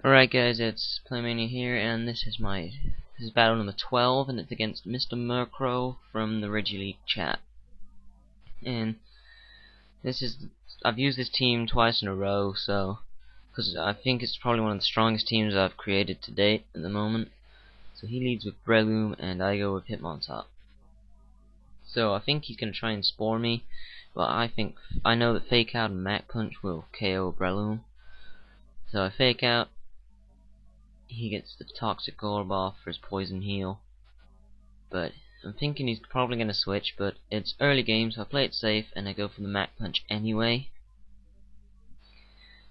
Alright guys, it's Playmania here, and this is battle number 12, and it's against MrMurkrow from the Reggie League chat. And I've used this team twice in a row, so, because I think it's probably one of the strongest teams I've created to date at the moment. So he leads with Breloom, and I go with Hitmontop. So I think he's going to try and spore me, but I know that Fake Out and Mach Punch will KO Breloom. So I Fake Out. He gets the Toxic Orb off for his Poison Heal, but I'm thinking he's probably going to switch, but it's early game, so I play it safe and I go for the Mach Punch anyway.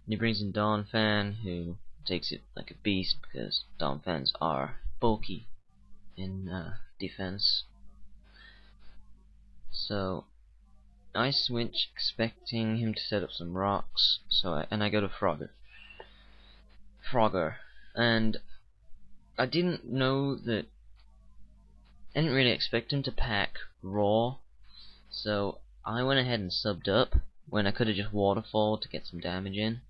And he brings in Donphan, who takes it like a beast because Donphans are bulky in defense. So I switch expecting him to set up some rocks, and I go to Frogger. And I didn't really expect him to pack Raw, so I went ahead and subbed up when I could have just Waterfall to get some damage in.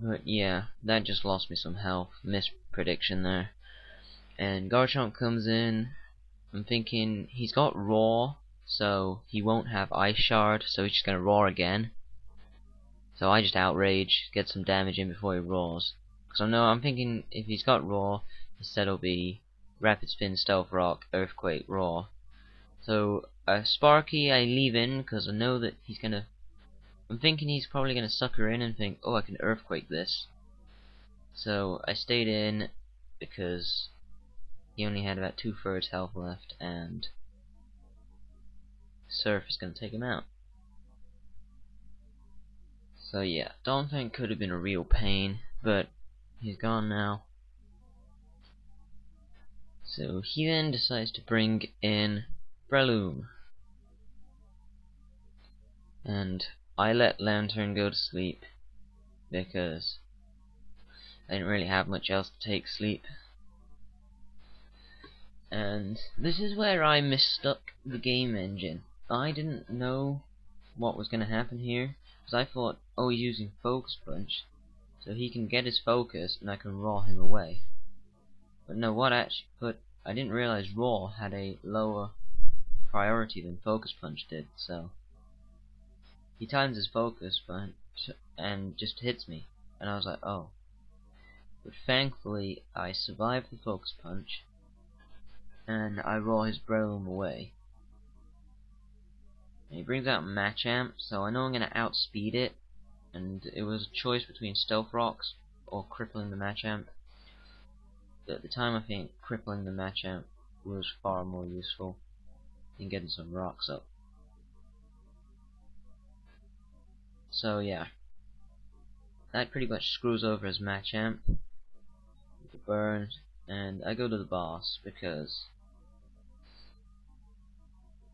But yeah, that just lost me some health. Missed prediction there. And Garchomp comes in. I'm thinking he's got Raw, so he won't have Ice Shard, so he's just gonna Roar again. So I just Outrage, get some damage in before he roars. Because I'm thinking if he's got Roar, his set will be Rapid Spin, Stealth Rock, Earthquake, Roar. So Sparky I leave in because I know that I'm thinking he's probably gonna sucker in and think, oh, I can Earthquake this. So I stayed in because he only had about 2/3 health left, and Surf is gonna take him out. So yeah, Donphan could have been a real pain, but he's gone now. So he then decides to bring in Breloom. And I let Lantern go to sleep because I didn't really have much else to take sleep. And this is where I mistook the game engine. I didn't know what was going to happen here, because I thought, oh, he's using Focus Punch, so he can get his focus and I can Raw him away. But no, I didn't realize Raw had a lower priority than Focus Punch did, so he times his Focus Punch and just hits me, and I was like, oh. But thankfully I survived the Focus Punch, and I Raw his Breloom away. And he brings out Machamp, so I know I'm going to outspeed it, and it was a choice between Stealth Rocks or crippling the Machamp. But at the time I think crippling the Machamp was far more useful than getting some rocks up. So yeah, that pretty much screws over his Machamp with the burn, and I go to the boss because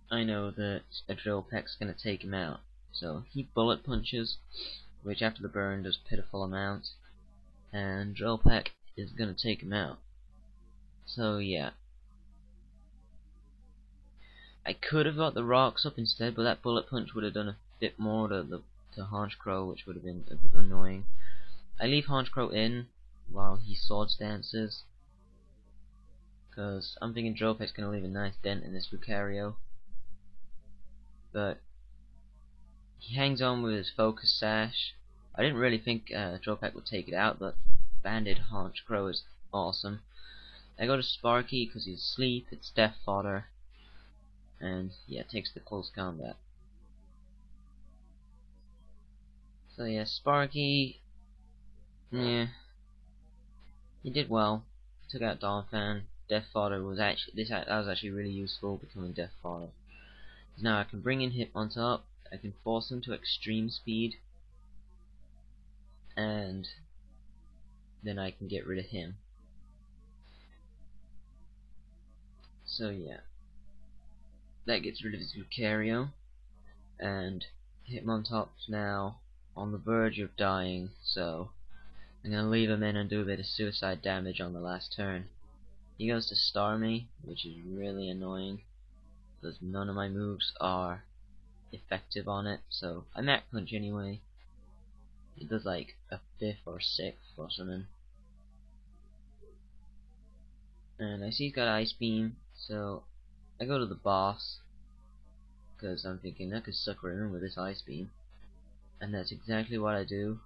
I know that a Drill Peck's gonna take him out. So he Bullet Punches, which after the burn does pitiful amounts, and Drill Peck is gonna take him out. So yeah, I could have got the rocks up instead, but that Bullet Punch would have done a bit more to Honchkrow, which would have been annoying. I leave Honchkrow in while he Swords Dances, because I'm thinking Drill Peck's gonna leave a nice dent in this Lucario. But he hangs on with his Focus Sash. I didn't really think Drill Peck would take it out, but Banded Honchkrow is awesome. I go to Sparky because he's asleep, it's Death Fodder, and yeah, takes the close combat. So yeah, Sparky, yeah, he did well. Took out Donphan. Death Fodder was actually really useful, becoming Death Fodder. Now I can bring in Hitmontop, I can force him to extreme speed, and then I can get rid of him. So yeah, that gets rid of his Lucario, and Hitmontop's now on the verge of dying, so I'm gonna leave him in and do a bit of suicide damage on the last turn. He goes to Star Me, which is really annoying, because none of my moves are effective on it, so I Mach Punch anyway. it does like a 5th or 6th or something. And I see he's got Ice Beam, so I go to the boss, because I'm thinking I could sucker him in with this Ice Beam. And that's exactly what I do.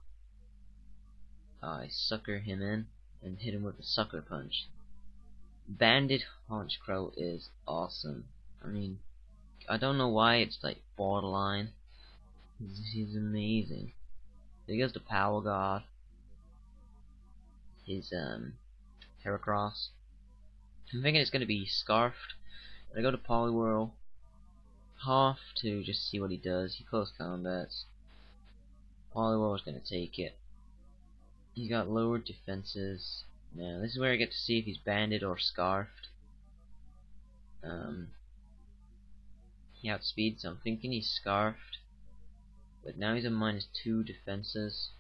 I sucker him in and hit him with a Sucker Punch. Banded Honchcrow is awesome. I mean, I don't know why it's like borderline. He's amazing. He goes to Power God. His Heracross. I'm thinking it's gonna be Scarfed. But I go to Poliwhirl. Half to just see what he does. He close combats. Poliwhirl's gonna take it. He's got lowered defenses. Now this is where I get to see if he's banded or scarfed. He outspeeds, so I'm thinking he's scarfed. But now he's at -2 defenses.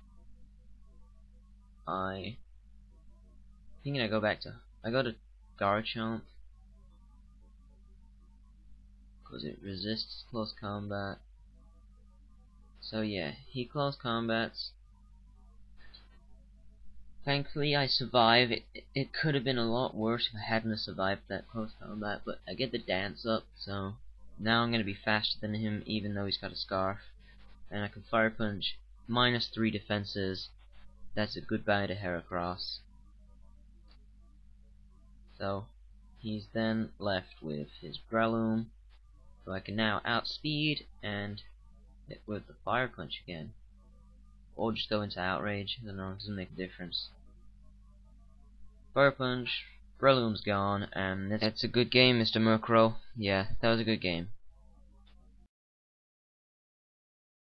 Thinking I go to Garchomp, because it resists close combat. So yeah, he close combats. Thankfully I survive. It could have been a lot worse if I hadn't survived that close combat, but I get the dance up, so now I'm gonna be faster than him even though he's got a scarf. And I can Fire Punch, -3 defenses. That's a goodbye to Heracross. So he's then left with his Breloom, so I can now outspeed and hit with the Fire Punch again. Or just go into Outrage. I don't know, it doesn't make a difference. Fire Punch, Breloom's gone, and that's a good game, MrMurkrow. Yeah, that was a good game.